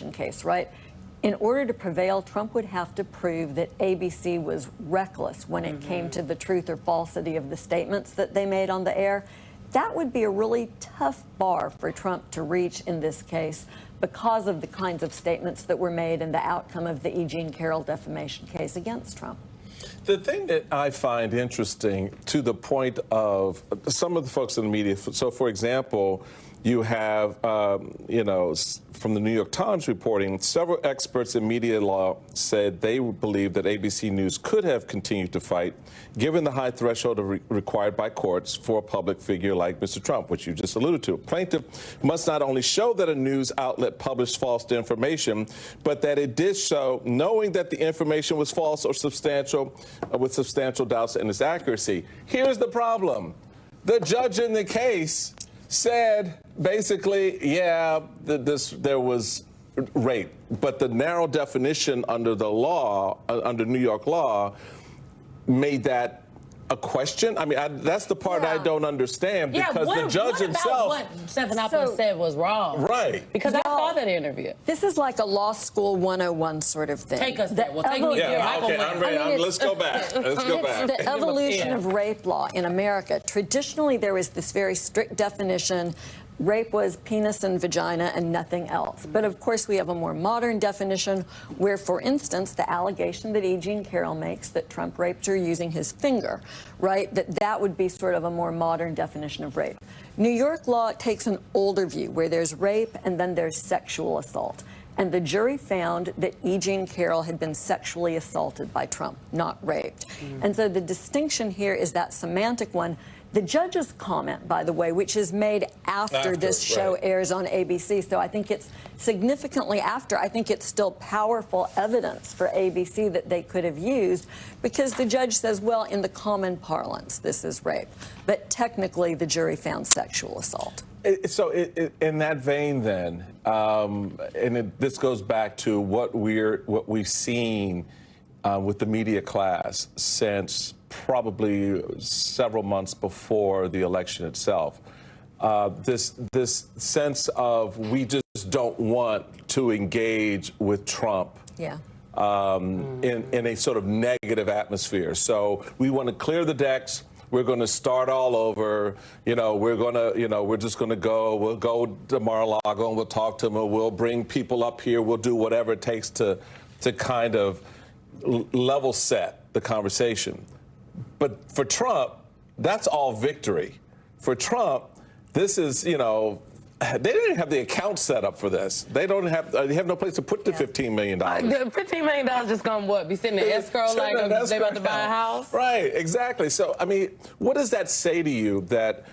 defamation case, right? In order to prevail, Trump would have to prove that ABC was reckless when it came to the truth or falsity of the statements that they made on the air. That would be a really tough bar for Trump to reach in this case because of the kinds of statements that were made and the outcome of the E. Jean Carroll defamation case against Trump. The thing that I find interesting to the point of some of the folks in the media, so for example, you have, from the New York Times reporting, several experts in media law said they believe that ABC News could have continued to fight, given the high threshold required by courts for a public figure like Mr. Trump, which you just alluded to. A plaintiff must not only show that a news outlet published false information, but that it did so knowing that the information was false or substantial, with substantial doubts in its accuracy. Here's the problem. The judge in the case said basically, yeah, there was rape, but the narrow definition under the law, under New York law, made that a question. I mean, that's the part I don't understand, because the judge himself. What Stephanopoulos said was wrong. Right. Because I saw that interview. This is like a law school 101 sort of thing. Take us there. Well, take me there. Yeah, okay, I'm ready. Let's go back. Let's go back. The evolution of rape law in America. Traditionally, there was this very strict definition. Rape was penis and vagina and nothing else. But of course, we have a more modern definition where, for instance, the allegation that E. Jean Carroll makes that Trump raped her using his finger, right, that would be sort of a more modern definition of rape. New York law takes an older view where there's rape and then there's sexual assault. And the jury found that E. Jean Carroll had been sexually assaulted by Trump, not raped. And so the distinction here is that semantic one. The judge's comment, by the way, which is made after this show airs on ABC, so I think it's significantly after. I think it's still powerful evidence for ABC that they could have used, because the judge says, well, in the common parlance, this is rape. But technically, the jury found sexual assault. So in that vein, then, this goes back to what we've seen with the media class since probably several months before the election itself. This sense of we just don't want to engage with Trump. Yeah. In a sort of negative atmosphere. So we want to clear the decks. We're going to start all over. We're just going to go. We'll go to Mar-a-Lago and we'll talk to them. We'll bring people up here. We'll do whatever it takes to kind of level set the conversation. But for Trump, that's all victory. For Trump, this is, they didn't have the account set up for this. They have no place to put the $15 million. The $15 million just gonna be sitting in escrow like they about to buy a house? Right, exactly. So, I mean, what does that say to you that,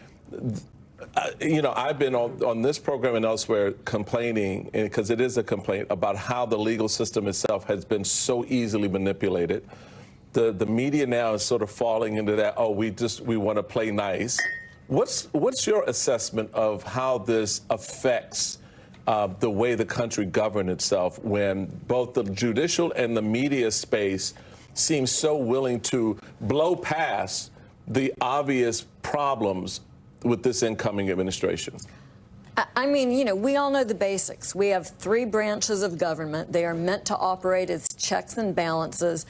I've been on this program and elsewhere complaining, because it is a complaint, about how the legal system itself has been so easily manipulated. The media now is sort of falling into that, we want to play nice. What's your assessment of how this affects the way the country governs itself when both the judicial and the media space seem so willing to blow past the obvious problems with this incoming administration? I mean, we all know the basics. We have 3 branches of government. They are meant to operate as checks and balances.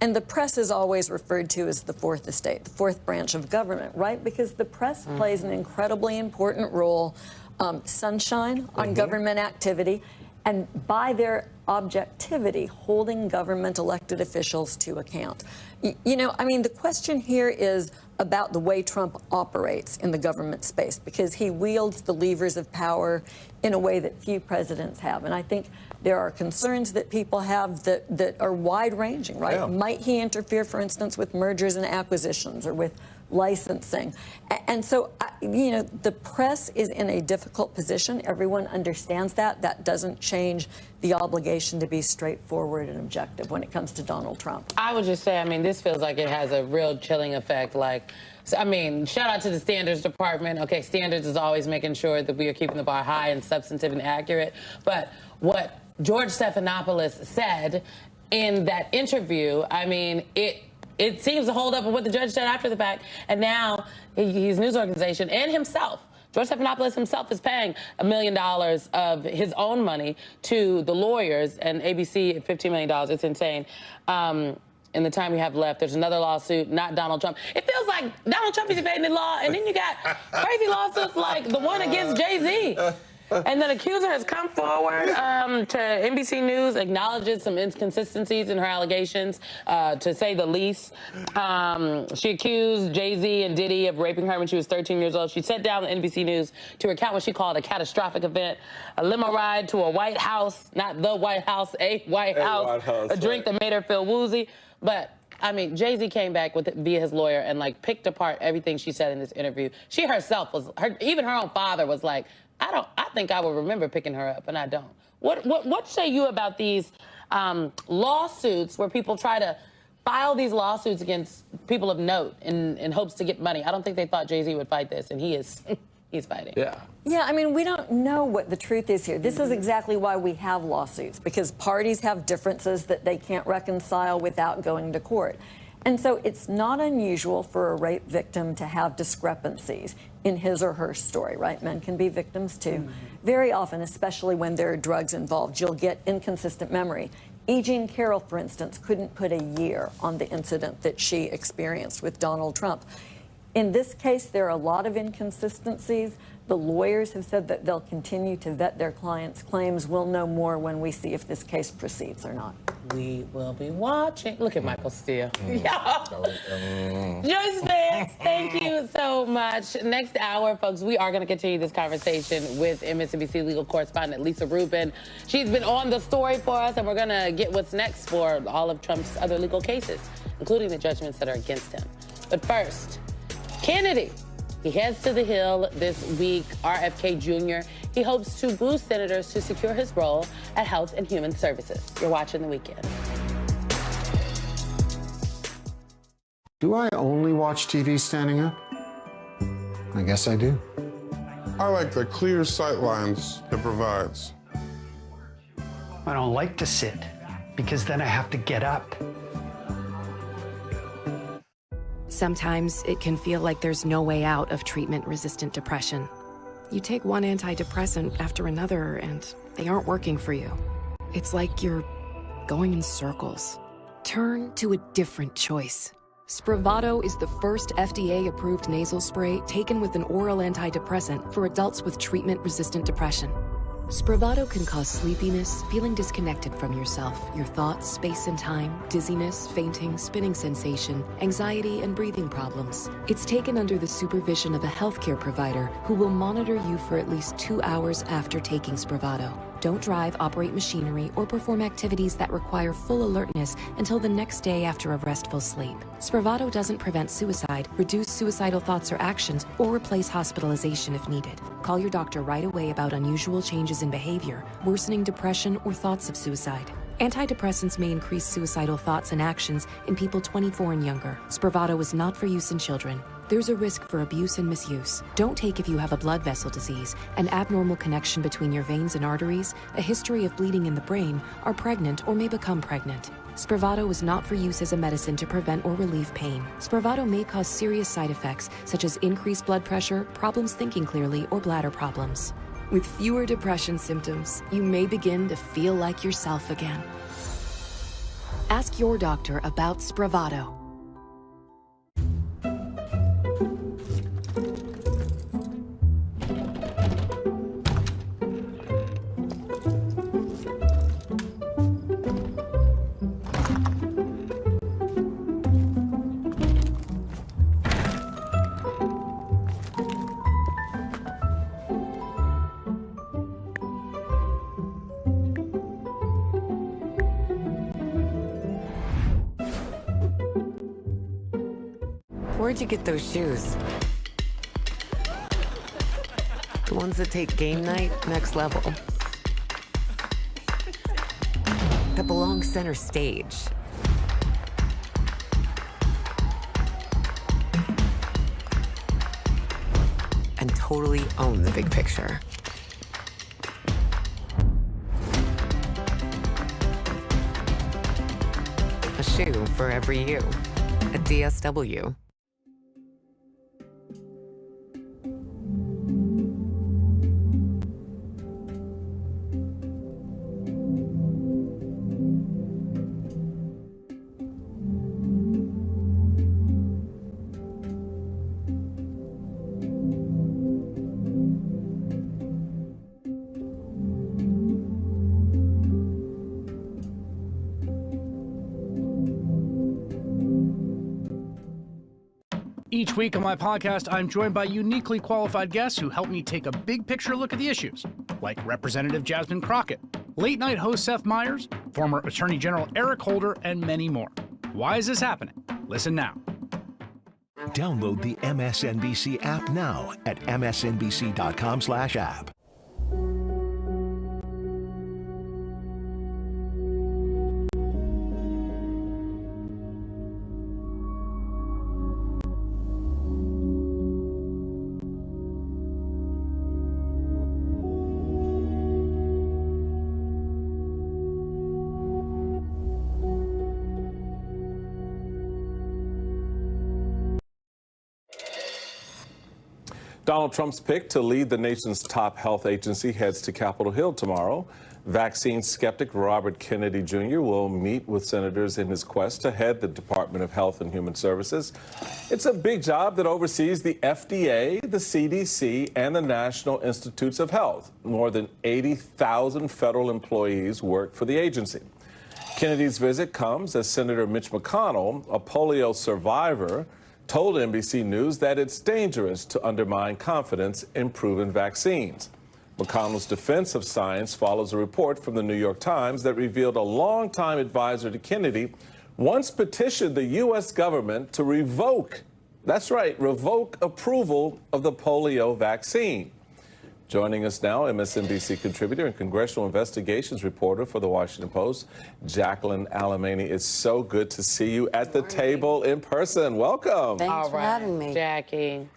And the press is always referred to as the fourth estate, the fourth branch of government, right? Because the press plays an incredibly important role, sunshine on government activity, and by their objectivity, holding government elected officials to account. The question here is about the way Trump operates in the government space, because he wields the levers of power in a way that few presidents have. And I think there are concerns that people have that are wide-ranging, right? Yeah. Might he interfere, for instance, with mergers and acquisitions or with licensing? And so, the press is in a difficult position. Everyone understands that. That doesn't change the obligation to be straightforward and objective when it comes to Donald Trump. I would just say, this feels like it has a real chilling effect. Shout out to the standards department. Okay, standards is always making sure that we are keeping the bar high and substantive and accurate. But what George Stephanopoulos said in that interview, it seems to hold up with what the judge said after the fact. And now his news organization and himself George Stephanopoulos himself is paying $1 million of his own money to the lawyers, and ABC $15 million. It's insane. In the time we have left, there's another lawsuit, not Donald Trump. It feels like Donald Trump is evading the law, and then you got crazy lawsuits like the one against Jay-Z. And the accuser has come forward to NBC News, acknowledges some inconsistencies in her allegations, to say the least. She accused Jay-Z and Diddy of raping her when she was 13 years old. She sat down on NBC News to recount what she called a catastrophic event, a limo ride to a White House, not the White House, a White House, a drink that made her feel woozy. But I mean, Jay-Z came back with it via his lawyer and like picked apart everything she said in this interview. She herself was, even her own father was like, I think I would remember picking her up, and I don't. What say you about these lawsuits where people try to file these lawsuits against people of note in hopes to get money? I don't think they thought Jay-Z would fight this, and he is. He's fighting. Yeah. Yeah, I mean, we don't know what the truth is here. This is exactly why we have lawsuits, because parties have differences that they can't reconcile without going to court. And so it's not unusual for a rape victim to have discrepancies in his or her story, right? Men can be victims too. Very often, especially when there are drugs involved, you'll get inconsistent memory. E. Jean Carroll, for instance, couldn't put a year on the incident that she experienced with Donald Trump. In this case, there are a lot of inconsistencies. The lawyers have said that they'll continue to vet their clients' claims. We'll know more when we see if this case proceeds or not. We will be watching. Look at Michael Steele. Joyce Vance, thank you so much. Next hour, folks, we are going to continue this conversation with MSNBC legal correspondent Lisa Rubin. She's been on the story for us, and we're going to get what's next for all of Trump's other legal cases, including the judgments that are against him. But first, Kennedy. He heads to the Hill this week, RFK Jr. He hopes to woo senators to secure his role at Health and Human Services. You're watching The Weekend. Do I only watch TV standing up? I guess I do. I like the clear sight lines it provides. I don't like to sit because then I have to get up. Sometimes it can feel like there's no way out of treatment-resistant depression. You take one antidepressant after another, and they aren't working for you. It's like you're going in circles. Turn to a different choice. Spravato is the first FDA-approved nasal spray taken with an oral antidepressant for adults with treatment-resistant depression. Spravato can cause sleepiness, feeling disconnected from yourself, your thoughts, space and time, dizziness, fainting, spinning sensation, anxiety, and breathing problems. It's taken under the supervision of a healthcare provider who will monitor you for at least 2 hours after taking Spravato. Don't drive, operate machinery, or perform activities that require full alertness until the next day after a restful sleep. Spravato doesn't prevent suicide, reduce suicidal thoughts or actions, or replace hospitalization if needed. Call your doctor right away about unusual changes in behavior, worsening depression, or thoughts of suicide. Antidepressants may increase suicidal thoughts and actions in people 24 and younger. Spravato is not for use in children. There's a risk for abuse and misuse. Don't take if you have a blood vessel disease, an abnormal connection between your veins and arteries, a history of bleeding in the brain, are pregnant or may become pregnant. Spravato is not for use as a medicine to prevent or relieve pain. Spravato may cause serious side effects, such as increased blood pressure, problems thinking clearly, or bladder problems. With fewer depression symptoms, you may begin to feel like yourself again. Ask your doctor about Spravato. Where'd you get those shoes? The ones that take game night next level. That belong center stage. And totally own the big picture. A shoe for every you. At DSW. Each week on my podcast, I'm joined by uniquely qualified guests who help me take a big picture look at the issues, like Representative Jasmine Crockett, late night host Seth Meyers, former Attorney General Eric Holder, and many more. Why is this happening? Listen now. Download the MSNBC app now at msnbc.com/app. Donald Trump's pick to lead the nation's top health agency heads to Capitol Hill tomorrow. Vaccine skeptic Robert Kennedy Jr. will meet with senators in his quest to head the Department of Health and Human Services. It's a big job that oversees the FDA, the CDC, and the National Institutes of Health. More than 80,000 federal employees work for the agency. Kennedy's visit comes as Senator Mitch McConnell, a polio survivor, told NBC News that it's dangerous to undermine confidence in proven vaccines. McConnell's defense of science follows a report from the New York Times that revealed a longtime advisor to Kennedy once petitioned the U.S. government to revoke, that's right, revoke approval of the polio vaccine. Joining us now, MSNBC contributor and congressional investigations reporter for the Washington Post, Jacqueline Alemany. It's so good to see you at the table in person. Welcome. Thanks for having me. Jackie.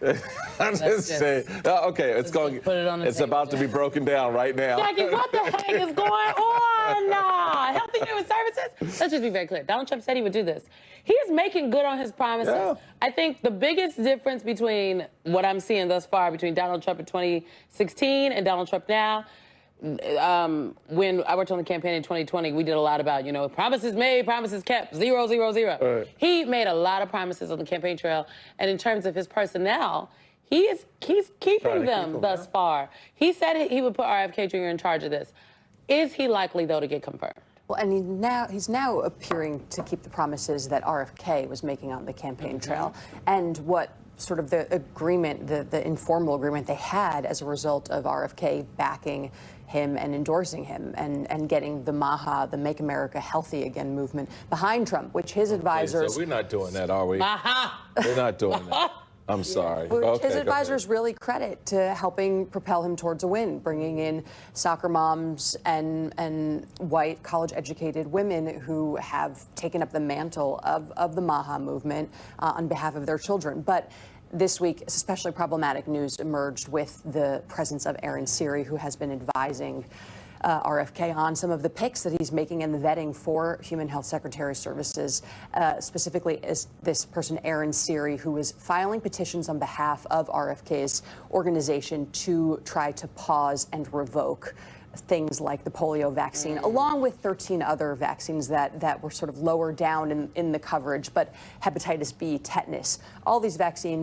I'm just saying. Okay, it's going. Put it on the it's table, about to be broken down right now. Jackie, what the heck is going on? Health and Human Services? Let's just be very clear. Donald Trump said he would do this. He is making good on his promises. Yeah. I think the biggest difference between what I'm seeing thus far between Donald Trump in 2016 and Donald Trump now, when I worked on the campaign in 2020, we did a lot about, promises made, promises kept, 0, 0, 0. Right. He made a lot of promises on the campaign trail, and in terms of his personnel, he's keeping them thus far. He said he would put RFK Jr. in charge of this. Is he likely, though, to get confirmed? Well, and he's now appearing to keep the promises that RFK was making on the campaign trail, and what sort of the agreement, the informal agreement they had as a result of RFK backing him and endorsing him and getting the MAHA, the Make America Healthy Again movement behind Trump, which his advisors... So we're not doing that, are we? MAHA! We're not doing that. I'm sorry. Which his advisors really credit to helping propel him towards a win, bringing in soccer moms and white college-educated women who have taken up the mantle of the MAHA movement on behalf of their children. But this week, especially problematic news emerged with the presence of Aaron Siri, who has been advising RFK on some of the picks that he's making in the vetting for Human Health Secretary Services. Specifically, is this person, Aaron Siri, who is filing petitions on behalf of RFK's organization to try to pause and revoke things like the polio vaccine, along with 13 other vaccines that were sort of lower down in the coverage, but hepatitis B, tetanus, all these vaccines